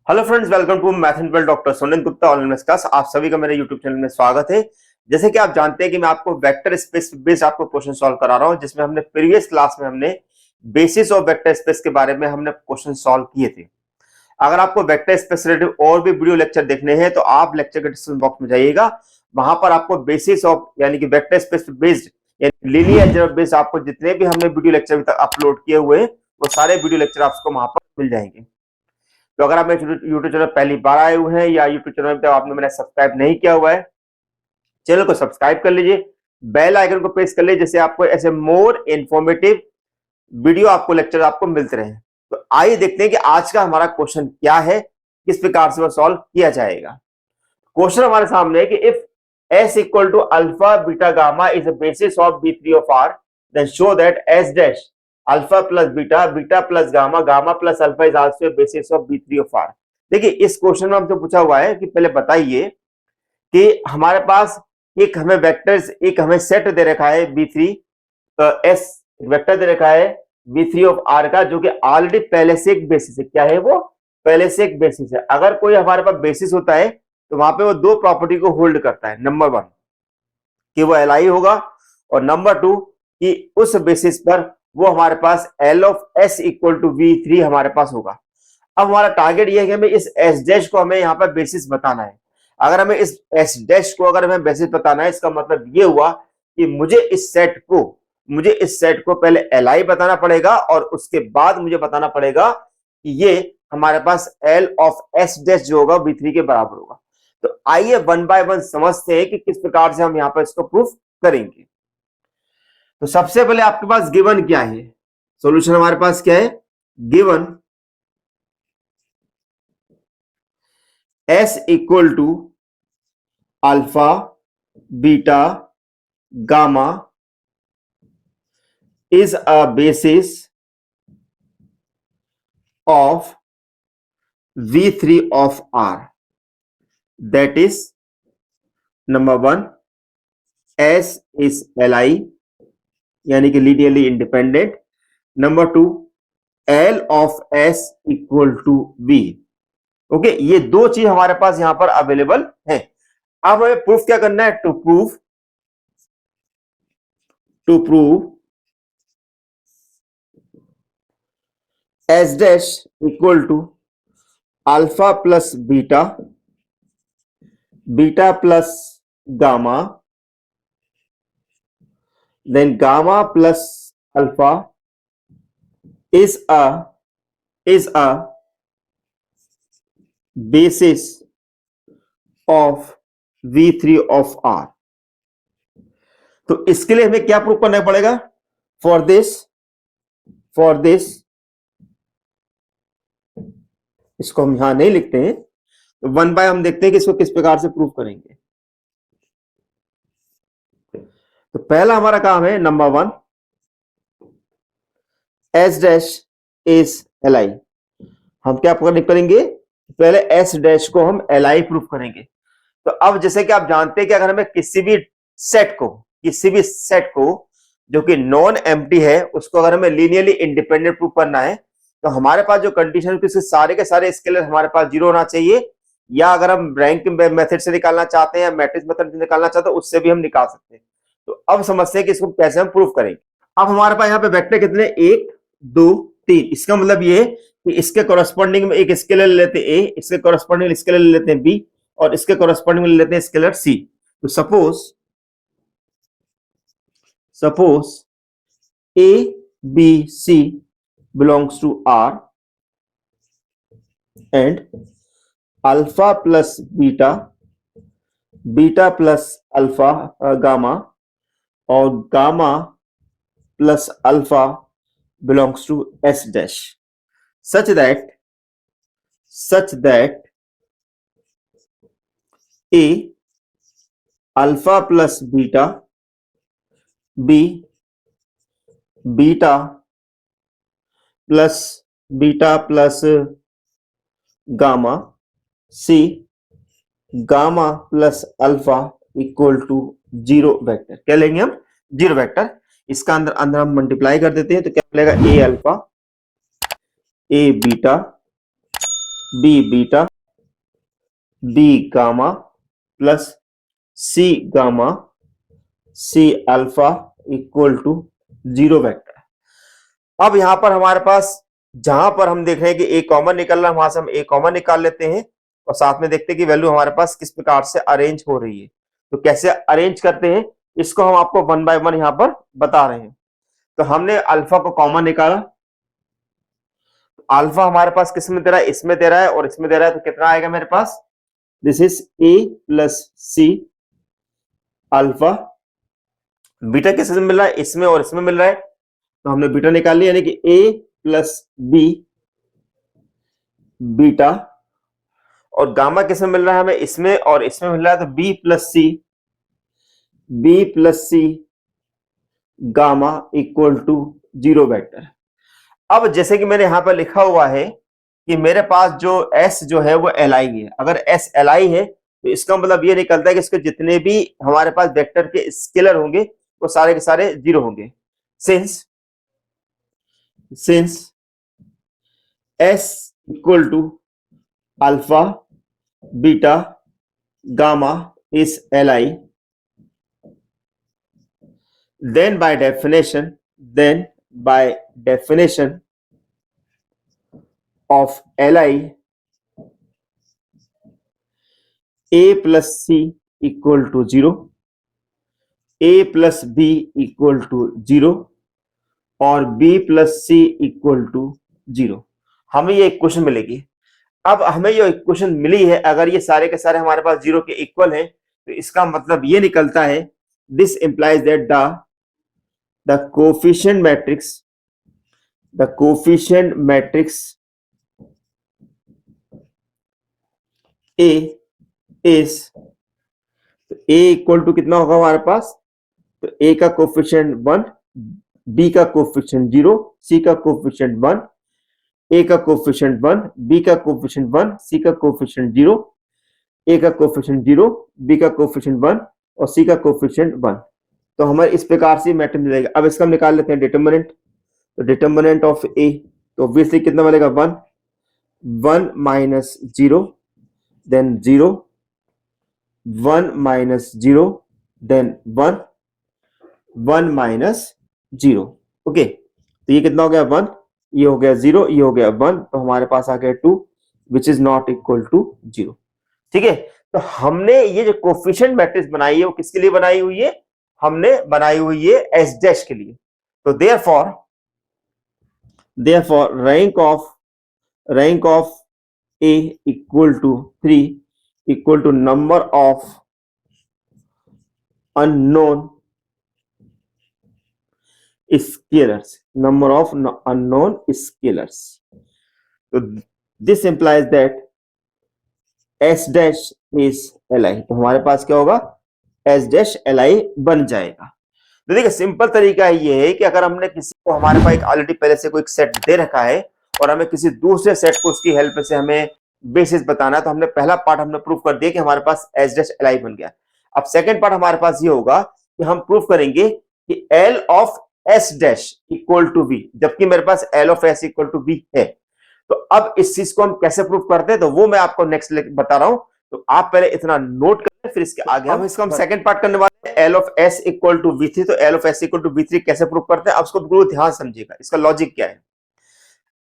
Hello friends, welcome to mathematical doctor Sunil Gupta online class. आप सभी का मेरे यूट्यूब चैनल में स्वागत है। जैसे कि आप जानते हैं कि मैं आपको वेक्टर स्पेस बेस्ड आपको क्वेश्चन सॉल्व करा रहा हूं, जिसमें हमने प्रीवियस क्लास में हमने बेसिस ऑफ वेक्टर स्पेस के बारे में हमने क्वेश्चन सॉल्व किए थे। अगर आपको वेक्टर स्पेस रिलेटेड और भी वीडियो लेक्चर देखने हैं तो आप लेक्चर के डिस्क्रिप्शन बॉक्स में जाइएगा। वहां पर आपको बेसिस ऑफ यानी कि वेक्टर स्पेस बेस्ड यानी लीनियर अलजेब्रा बेस्ड आपको जितने भी हमने वीडियो लेक्चर अभी तक अपलोड किए हुए हैं वो सारे वीडियो लेक्चर आपको वहां पर मिल जाएंगे। तो अगर आप मेरे यूट्यूब चैनल पहली बार आए हुए हैं या यूट्यूब चैनल पे आपने मैंने सब्सक्राइब नहीं किया हुआ है, चैनल को सब्सक्राइब कर लीजिए, बेल आइकन को प्रेस कर लीजिए, जिससे आपको ऐसे मोर इंफॉर्मेटिव वीडियो आपको लेक्चर आपको मिलते रहे। तो आइए देखते हैं कि आज का हमारा क्वेश्चन क्या है, किस प्रकार से वो सॉल्व किया जाएगा। क्वेश्चन हमारे सामने है कि if s equal to alpha beta gamma is a basis of b3 of r, then show that s dash alpha plus beta beta plus gamma gamma plus alpha is also basis of b3 of r। देखिए, इस question में हमसे पूछा हुआ है कि पहले बताइए कि हमारे पास एक हमें वेक्टर्स एक हमें सेट दे रखा है b3 s वेक्टर दे रखा है b3 ऑफ r का, जो कि ऑलरेडी पहले से एक बेसिस है। क्या है वो? पहले से एक बेसिस है। अगर कोई हमारे पास बेसिस होता है तो वहां पे वो दो प्रॉपर्टी को होल्ड करता है। नंबर वन कि वो एल आई होगा, और नंबर टू कि उस बेसिस पर वो हमारे पास L of S equal to v3 हमारे पास होगा। अब हमारा टारगेट ये है कि हमें इस एस डैश को हमें यहाँ पर बेसिस बताना है। अगर हमें इस एस डैश को अगर हमें बेसिस बताना है, इसका मतलब ये हुआ कि मुझे इस सेट को पहले एल आई बताना पड़ेगा और उसके बाद मुझे बताना पड़ेगा कि ये हमारे पास एल ऑफ एस डैश जो होगा v3 के बराबर होगा। तो आइए वन बाय वन समझते हैं कि किस प्रकार से हम यहां पर इसको प्रूफ करेंगे। तो सबसे पहले आपके पास गिवन क्या है? सॉल्यूशन हमारे पास क्या है? Given s equal to alpha beta gamma is a basis of V3 of R. That is, number one, S is Li यानी कि linearly independent. Number two, L of S equal to V. Okay, ये दो चीज हमारे पास यहां पर available है। अब हमें प्रूफ क्या करना है? To prove S dash equal to alpha plus beta beta plus gamma then gamma plus alpha is a basis of V3 of R। तो इसके लिए हमें क्या प्रूव करना पड़ेगा? फॉर दिस इसको हम यहां नहीं लिखते हैं, तो वन बाय हम देखते हैं कि इसको किस प्रकार से प्रूव करेंगे। तो पहला हमारा काम है number one, S dash is L आई। हम क्या करेंगे? पहले एस डैश को हम एल आई प्रूफ करेंगे। तो अब जैसे कि आप जानते हैं कि अगर हमें किसी भी सेट को जो कि नॉन एम्प्टी है उसको अगर हमें लीनियरली इंडिपेंडेंट प्रूफ करना है, तो हमारे पास जो कंडीशन है सारे के सारे स्केलर हमारे पास जीरो होना चाहिए, या अगर हम रैंक मेथड से निकालना चाहते हैं या मैट्रिक्स मेथड से निकालना चाहते हैं उससे भी हम निकाल सकते हैं। तो अब समझते हैं कि इसको कैसे हम प्रूफ करेंगे। अब हमारे पास यहाँ पे वेक्टर कितने? 1 2 3। इसका मतलब ये कि इसके कोरस्पॉन्डिंग में एक स्केलर ले लेते हैं ए, इसके कोरस्पॉन्डिंग स्केलर ले लेते हैं बी, और इसके कोरस्पॉन्डिंग में ले लेते हैं स्केलर सी। तो suppose A B C belongs to R and alpha plus beta beta plus alpha gamma और gamma plus alpha belongs to S dash such that A alpha plus beta, B beta plus gamma, C gamma plus alpha equal to zero vector. क्या लेंगे हम? Zero vector. इसका अंदर हम multiply कर देते हैं, तो क्या मिलेगा? A alpha A beta B beta, B gamma plus C gamma, C alpha equal to 0 vector. अब यहां पर हमारे पास जहां पर हम देख रहे हैं कि ए कॉमन निकल रहा है, वहां से हम ए कॉमन निकाल लेते हैं और साथ में देखते हैं कि वैल्यू हमारे पास किस प्रकार से अरेंज हो रही है। तो कैसे अरेंज करते हैं इसको हम आपको वन बाय वन यहां पर बता रहे हैं। तो हमने अल्फा को कॉमन निकाला, अल्फा हमारे पास किस में दे रहा है, इसमें दे रहा है और इसमें दे रहा है, तो कितना आएगा मेरे पास, this is A plus C alpha. Beta किस में मिल रहा है, इसमें और इसमें मिल रहा है, तो हमने बीटा निकाल लिया, यानी कि ए प्लस बी बीटा। और गामा किस में मिल रहा है हमें, इसमें और इसमें मिल रहा है, तो B plus C gamma equal to 0 vector. अब जैसे कि मैंने यहां पर लिखा हुआ है कि मेरे पास जो एस जो है वो एल आई है। अगर एस एल आई है तो इसका मतलब ये निकलता है कि इसके जितने भी हमारे पास वेक्टर के स्केलर होंगे वो सारे के सारे 0 होंगे। Since S equal to alpha beta gamma is L I, then by definition of Li, a plus c equal to 0, a plus b equal to 0 और b plus c equal to 0, हमें ये equation मिलेगी। अब हमें ये equation मिली है, अगर ये सारे के सारे हमारे पास 0 के इक्वल है तो इसका मतलब ये निकलता है, this implies that the coefficient matrix A is, तो A इक्वल टू कितना होगा हमारे पास, तो A का कोफिशिएंट 1, B का कोफिशिएंट 0, C का कोफिशिएंट 1, A का कोफिशिएंट 1, B का कोफिशिएंट 1, C का कोफिशिएंट 0, A का कोफिशिएंट 0, B का कोफिशिएंट 1 और C का कोफिशिएंट 1। तो हमारे इस प्रकार से मैट्रिक्स मिलेगा। अब इसका हम निकाल लेते हैं डिटर्मिनेंट, तो डिटर्मिनेंट ऑफ ए, तो ऑब्वियसली कितना मिलेगा, 1, 1 minus 0 then 0, 1 minus 0 then 1, 1 minus 0। Okay, तो ये कितना हो गया, 1, ये हो गया 0, ये हो गया 1, तो हमारे पास आ गया 2 which is not equal to 0। ठीक है, तो हमने ये जो कोफिशिएंट मैट्रिक्स बनाई है वो किसके लिए बनाई हुई है, हमने बनाई हुई है एस डैश के लिए। तो therefore rank of A equal to 3 equal to number of unknown scalars, so this implies that S dash is Li, तो हमारे पास क्या होगा, S dash Li बन जाएगा। तो देखिए सिंपल तरीका ये है कि अगर हमने किसी को, हमारे पास एक ऑलरेडी पहले से कोई सेट दे रखा है और हमें किसी दूसरे सेट को उसकी हेल्प से हमें बेसिस बताना है, तो हमने पहला पार्ट हमने प्रूव कर दिया कि हमारे पास एस डैश एल आई बन गया। अब सेकंड पार्ट हमारे पास ये होगा कि हम प्रूव करेंगे कि L of S dash equal to V, जबकि मेरे पास L of S equal to V है। तो अब इस चीज को हम कैसे प्रूव करते हैं, तो वो मैं आपको नेक्स्ट बता रहा हूं, तो आप पहले इतना नोट कर लें, फिर इसके आगे हम इसको हम सेकंड पार्ट करने वाले हैं। L of S equal to V three, तो L of S equal to V three कैसे प्रूव करते हैं, आप इसको बिल्कुल ध्यान समझिएगा, इसका लॉजिक क्या है।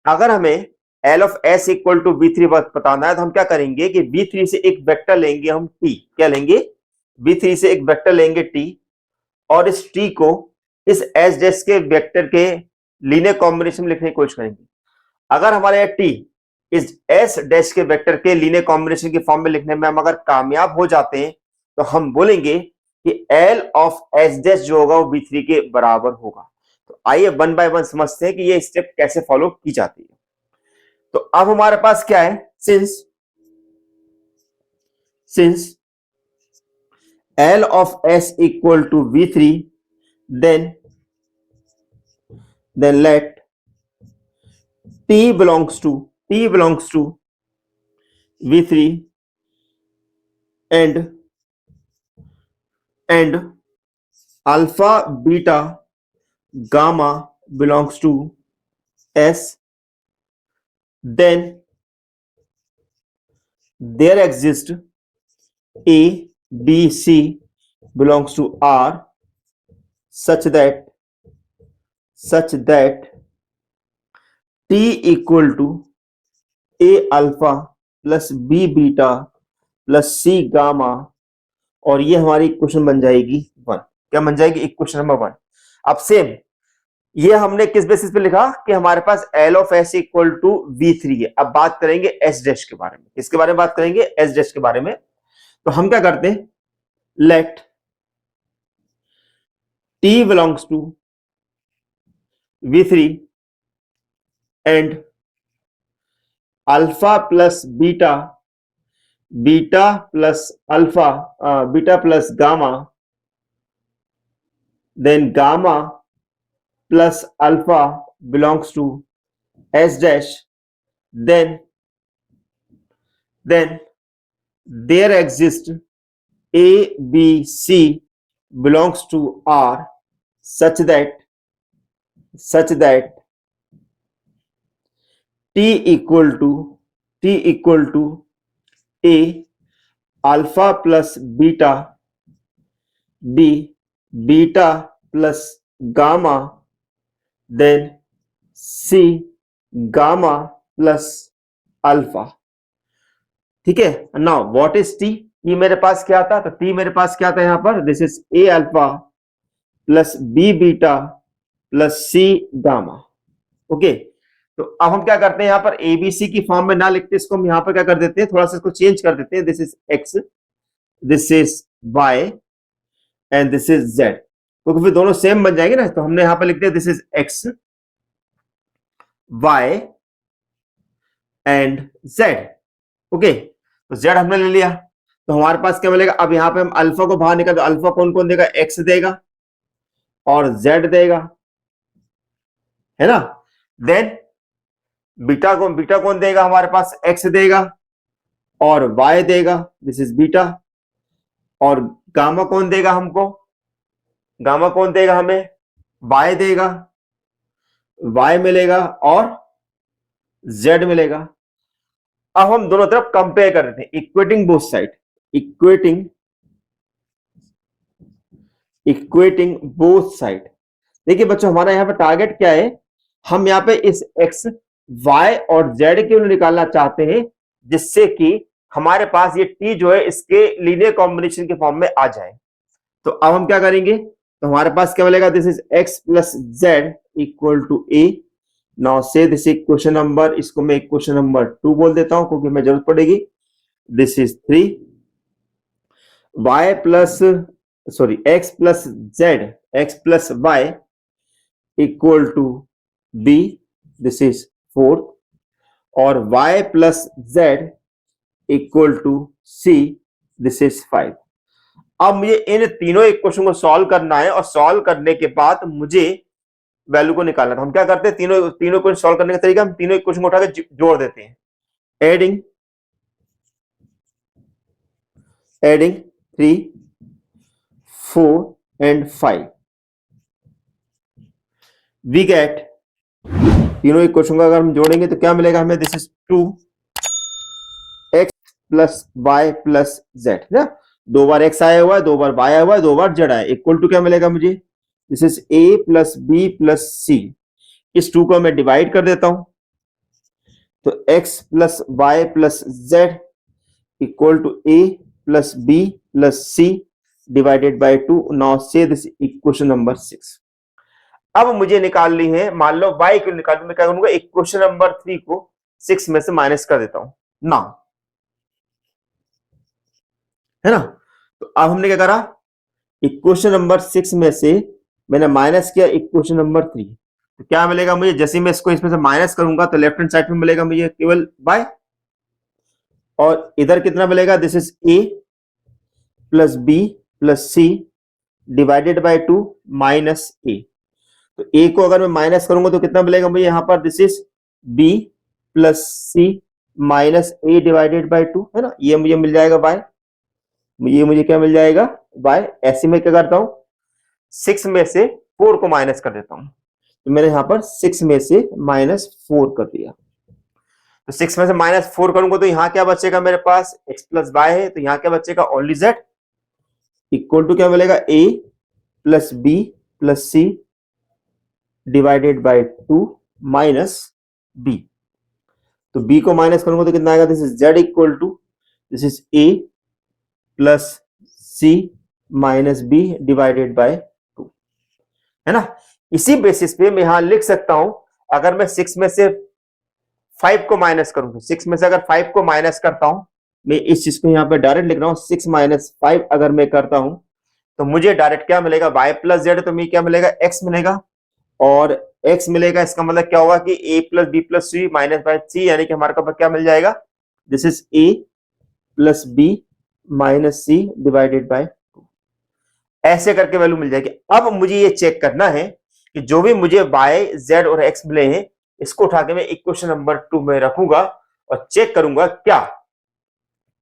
अगर हमें L of S equal to V three बताना है तो हम क्या करेंगे कि वी थ्री से एक वेक्टर लेंगे हम टी, क्या लेंगे, वी थ्री से एक वेक्टर लेंगे टी, और इस टी को इस एस डैश के वेक्टर के लीनियर कॉम्बिनेशन में लिखने की कोशिश करेंगे। अगर हमारे यहाँ टी इस एस डैश के वेक्टर के लीनियर कॉम्बिनेशन की फॉर्म में लिखने में हम अगर कामयाब हो जाते हैं तो हम बोलेंगे कि एल ऑफ एस डैश जो होगा वो V3 के बराबर होगा। तो आइए वन बाय वन समझते हैं कि ये स्टेप कैसे फॉलो की जाती है। तो अब हमारे पास क्या है, since L of S equal to V3, then let T belongs to V3 and alpha beta gamma belongs to S, then there exist A B C belongs to R such that T equal to A alpha plus B beta plus C gamma, और ये हमारी equation बन जाएगी 1। क्या बन जाएगी? Equation number 1। अब same ये हमने किस बेसिस पे लिखा कि हमारे पास L of S equal to V3 है। अब बात करेंगे एस डैश के बारे में। किसके बारे में बात करेंगे? एस डैश के बारे में। तो हम क्या करते हैं, let T belongs to V3 and alpha plus beta, beta plus alpha, beta plus gamma, then gamma plus alpha belongs to S dash, then there exists A, B, C belongs to R such that T equal to A alpha plus beta, B beta plus gamma, then C gamma plus alpha. ठीक है। Now what is T? T मेरे पास क्या था? तो T मेरे पास क्या था यहां पर? This is A alpha plus B beta plus C gamma. Okay, तो अब हम क्या करते हैं, यहां पर एबीसी की फॉर्म में ना लिखते इसको हम यहां पर क्या कर देते हैं, थोड़ा सा इसको चेंज कर देते हैं। This is X, this is Y and this is Z, क्योंकि फिर दोनों सेम बन जाएंगे ना। तो हमने यहां पर लिख दिया this is X Y and Z. Okay, तो जेड हमने ले लिया, तो हमारे पास क्या मिलेगा? अब यहां पे हम अल्फा को बाहर निकाल, तो अल्फा कौन कौन देगा? एक्स देगा और जेड देगा, है ना। देन बीटा कौन देगा? हमारे पास एक्स देगा और वाई देगा, दिस इज बीटा। और गामा कौन देगा हमको? गामा कौन देगा हमें? वाई देगा, वाई मिलेगा और जेड मिलेगा। अब हम दोनों तरफ कंपेयर कर रहे थे, equating both side, equating both side. देखिए बच्चों, हमारा यहाँ पे टारगेट क्या है? हम यहाँ पे इस एक्स वाई और जेड के वैल्यू निकालना चाहते हैं, जिससे कि हमारे पास ये टी जो है इसके लीनियर कॉम्बिनेशन के फॉर्म में आ जाए। तो अब हम क्या करेंगे? तो हमारे पास क्या मिलेगा? This is X plus Z equal to A. Now say this equation number, इसको मैं इक्वेशन नंबर 2 बोल देता हूं क्योंकि मैं जरूरत पड़ेगी। This is 3 Y plus sorry X plus Z, X plus Y equal to B, this is 4, और y plus Z equal to C, this is 5। अब मुझे इन तीनों इक्वेशन को सॉल्व करना है और सॉल्व करने के बाद मुझे वैल्यू को निकालना है। हम क्या करते हैं, तीनों इक्वेशन सॉल्व करने का तरीका, हम तीनों इक्वेशन को उठाकर जोड़ देते हैं। एडिंग 3 4 एंड 5 वी गेट, तीनों इक्वेशन को अगर हम जोड़ेंगे तो क्या मिलेगा हमें? This is 2 X plus Y plus Z ना, 2 बार एक्स आया हुआ है, 2 बार वाई आया हुआ है, 2 बार जेड आया, इक्वल टू क्या मिलेगा मुझे? This is A plus B plus C. इस 2 को मैं डिवाइड कर देता हूं, तो X plus Y plus Z equal to A plus B plus C divided by 2। Now say this equation number 6। अब मुझे निकालनी है, मान लो y को निकालने में क्या करूंगा? इक्वेशन नंबर 3 को 6 में से माइनस कर देता हूं ना, है ना। तो अब हमने क्या करा? इक्वेशन नंबर 6 में से मैंने माइनस किया इक्वेशन नंबर 3, तो क्या मिलेगा मुझे? जैसे मैं इसको इसमें से माइनस करूंगा तो लेफ्ट हैंड साइड में मिलेगा मुझे केवल y, और इधर कितना मिलेगा? This is a plus B plus C divided by 2 minus a। तो a को अगर मैं माइनस करूंगा तो कितना मिलेगा मुझे यहां पर? This is b plus C minus a divided by 2, है ना। ये मुझे मिल जाएगा y, ये मुझे क्या मिल जाएगा? y। ऐसे में क्या करता हूं? 6 में से 4 को माइनस कर देता हूं, तो मैंने यहां पर 6 में से -4 कर दिया। तो 6 में से -4 करूंगा तो यहाँ क्या बचेगा मेरे पास, x प्लस वाई है, तो यहाँ क्या बचेगा, ओनली z इक्वल टू क्या मिलेगा, a plus b plus c divided by 2 minus b। तो b को माइनस करूंगा तो कितना आएगा, this is z equal to this is a plus c minus b divided by 2, है ना। इसी बेसिस पे मैं यहां लिख सकता हूं, अगर मैं 6 में से 5 को माइनस करूं तो 6 में से अगर 5 को माइनस करता हूं, मैं इस चीज को यहां पे डायरेक्ट लिख रहा हूं, 6 माइनस 5 अगर मैं करता हूं तो मुझे डायरेक्ट क्या मिलेगा, y प्लस जेड, तो मुझे क्या मिलेगा, x मिलेगा, और x मिलेगा, इसका मतलब क्या होगा कि a plus B plus C minus by C, यानी कि हमारे पास क्या मिल जाएगा, this is a plus B minus C divided by 2, ऐसे करके वैल्यू मिल जाएगी। अब मुझे ये चेक करना है कि जो भी मुझे y z और x मिले हैं, इसको उठा के मैं इक्वेशन नंबर 2 में रखूंगा और चेक करूंगा क्या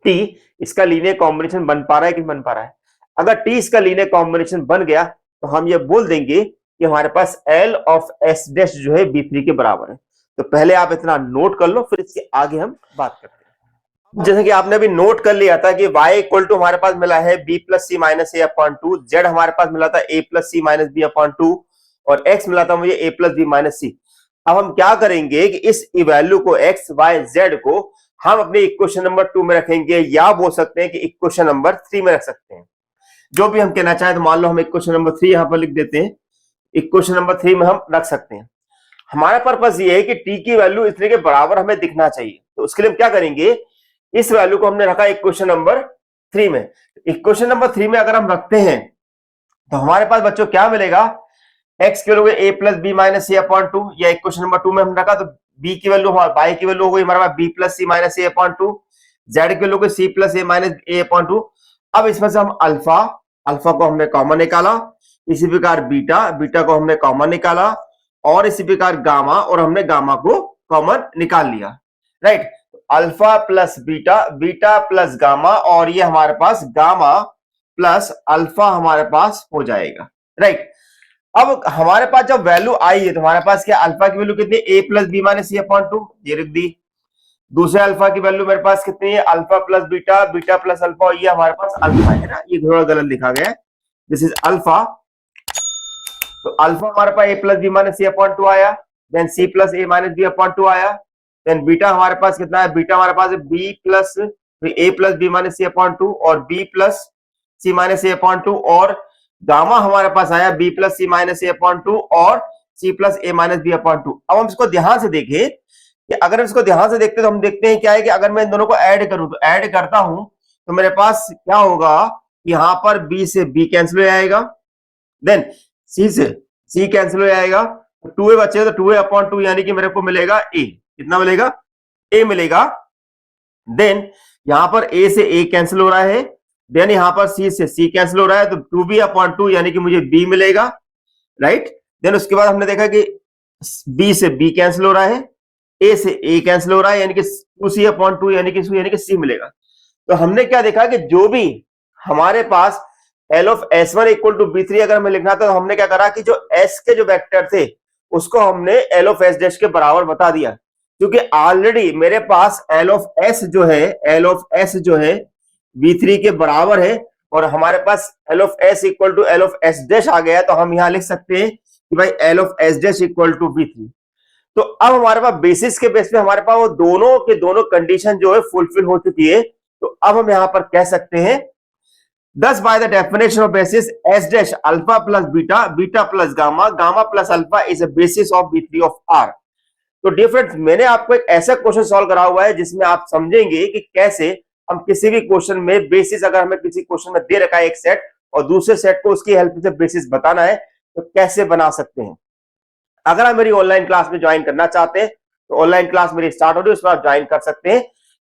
t इसका लीनियर कॉम्बिनेशन बन पा रहा है कि नहीं बन पा रहा है। अगर t इसका लीनियर कॉम्बिनेशन बन गया तो हम ये बोल देंगे कि हमारे पास L ऑफ S डैश जो है B3 के बराबर है। तो पहले आप इतना नोट कर लो, फिर इसके आगे हम बात करते हैं। जैसे कि आपने अभी नोट कर लिया था कि y इक्वल टू हमारे पास मिला है b plus C minus A upon 2, z हमारे पास मिला था a plus C minus B upon 2, और x मिला था मुझे a plus B minus C. अब हम क्या करेंगे कि इस वैल्यू को x y z को हम अपने इक्वेशन नंबर 2 में रखेंगे, या बोल सकते हैं कि इक्वेशन नंबर 3 में रख सकते हैं, जो भी हम कहना चाहें। तो मान लो हम इक्वेशन नंबर 3 यहां पर लिख देते हैं, इक्वेशन नंबर 3 में हम रख सकते हैं। हमारा पर्पस ये है कि t की वैल्यू इतने के बराबर हमें दिखना चाहिए, तो उसके लिए हम क्या करेंगे, इस वैल्यू को हमने रखा इक्वेशन नंबर 3 में। इक्वेशन नंबर 3 में अगर हम रखते हैं तो हमारे पास बच्चों क्या मिलेगा, x की value a plus B minus C upon 2, या इक्वेशन नंबर 2 में हम रखा तो b की वैल्यू, y की वैल्यू हो गई हमारे पास b plus C minus A upon 2, z की value c plus A minus A upon 2। अब इसमें से हम अल्फा, अल्फा को हमने कॉमन निकाला, इसी प्रकार बीटा, बीटा को हमने कॉमन निकाला, और इसी प्रकार गामा, और हमने गामा को कॉमन निकाल लिया, right. Alpha plus beta, beta plus gamma, और ये हमारे पास गामा प्लस अल्फा हमारे पास हो जाएगा, राइट। अब हमारे पास जब वैल्यू आई है तो हमारे पास क्या, अल्फा की वैल्यू कितनी, a plus B minus C upon 2, ये लिख दी। दूसरे अल्फा की वैल्यू मेरे पास कितनी है, alpha plus beta, beta plus alpha, ये हमारे पास अल्फा है ना, ये थोड़ा गलत लिखा गया है, दिस इज अल्फा। तो अल्फा हमारे पास a plus B minus C upon 2 आया, then c plus A minus B upon 2 आया, देन बीटा हमारे पास कितना है, बीटा हमारे पास है b plus a plus B minus C upon 2 और b plus C minus A upon 2, और गामा हमारे पास आया b plus C minus A upon 2 और c plus A minus B upon 2। अब हम इसको ध्यान से देखें कि अगर हम इसको ध्यान से देखते तो हम देखते हैं क्या है कि अगर मैं इन दोनों को ऐड करूं, तो ऐड करता हूं तो मेरे पास क्या होगा, यहां पर b से b कैंसिल हो जाएगा, देन c से c कैंसिल हो जाएगा, तो 2a बचेगा, तो 2a अपॉन 2 यानी कि मेरे को मिलेगा a, कितना मिलेगा, a मिलेगा। देन यहां पर a से a कैंसिल हो रहा है, देन यहां पर c से c कैंसिल हो रहा है, तो 2b अपॉन 2 यानी कि मुझे b मिलेगा, राइट। देन उसके बाद हमने देखा कि b से b कैंसिल हो रहा है, a से a कैंसिल हो रहा है, यानी कि 2c अपॉन 2 यानी कि c मिलेगा। तो हमने क्या देखा कि जो भी हमारे पास L of S1 equal to B3 अगर हमें लिखना था, तो हमने क्या करा कि जो S के जो वेक्टर थे उसको हमने L ऑफ S डैश के बराबर बता दिया, क्योंकि ऑलरेडी मेरे पास L ऑफ S जो है V3 के बराबर है, और हमारे पास L of S equal to L of S dash आ गया, तो हम यहां लिख सकते हैं कि भाई L of S dash equal to V3। तो अब हमारे पास बेसिस के बेस पे हमारे पास वो दोनों के दोनों कंडीशन जो है फुलफिल हो चुकी है, तो अब हम यहां पर कह सकते हैं, thus by the definition of basis S dash alpha plus beta, beta plus gamma, gamma plus alpha is a basis of B3 of R। तो डिफरेंट मैंने आपको एक ऐसा क्वेश्चन सॉल्व करा हुआ है जिसमें आप समझेंगे कि कैसे हम किसी भी क्वेश्चन में बेसिस, अगर हमें किसी क्वेश्चन में दे रखा है एक सेट और दूसरे सेट को उसकी हेल्प से बेसिस बताना है, तो कैसे बना सकते हैं। अगर आप मेरी ऑनलाइन क्लास में ज्वाइन करना चाहते हैं तो ऑनलाइन क्लास मेरी स्टार्ट हो रही है, उसमें आप ज्वाइन कर सकते हैं।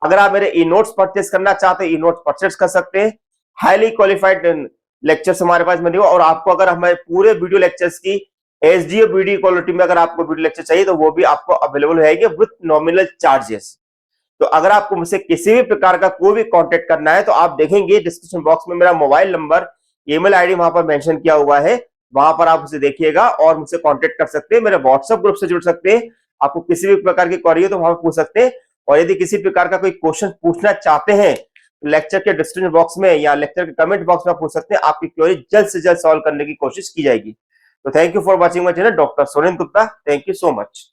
अगर आप मेरे ई नोट्स परचेस करना चाहते हैं, ई नोट्स परचेस कर सकते हैं। हाईली क्वालिफाइड लेक्चर्स हमारे पास मिलेंगे, और आपको अगर हमारे पूरे वीडियो लेक्चर्स की एचडी वीडियो क्वालिटी में अगर आपको वीडियो लेक्चर चाहिए तो वो भी आपको अवेलेबल रहेगी विद नॉमिनल चार्जेस। तो अगर आपको मुझसे किसी भी प्रकार का कोई भी कांटेक्ट करना है तो आप देखेंगे डिस्क्रिप्शन बॉक्स में मेरा मोबाइल नंबर, ईमेल आईडी वहां पर मेंशन किया हुआ है, वहां पर आप उसे देखिएगा और मुझसे कांटेक्ट कर सकते हैं। मेरे व्हाट्सएप ग्रुप से जुड़ सकते हैं, आपको किसी भी प्रकार की क्वेरी हो तो वहां पर पूछ सकते हैं। और यदि किसी प्रकार का कोई क्वेश्चन पूछना चाहते हैं तो लेक्चर के डिस्क्रिप्शन बॉक्स में या लेक्चर के कमेंट बॉक्स में आप पूछ सकते हैं। आपकी क्वेरी जल्द से जल्द सॉल्व करने की कोशिश की जाएगी। तो thank you for watching my channel doctor Sonen Gupta. Thank you so much.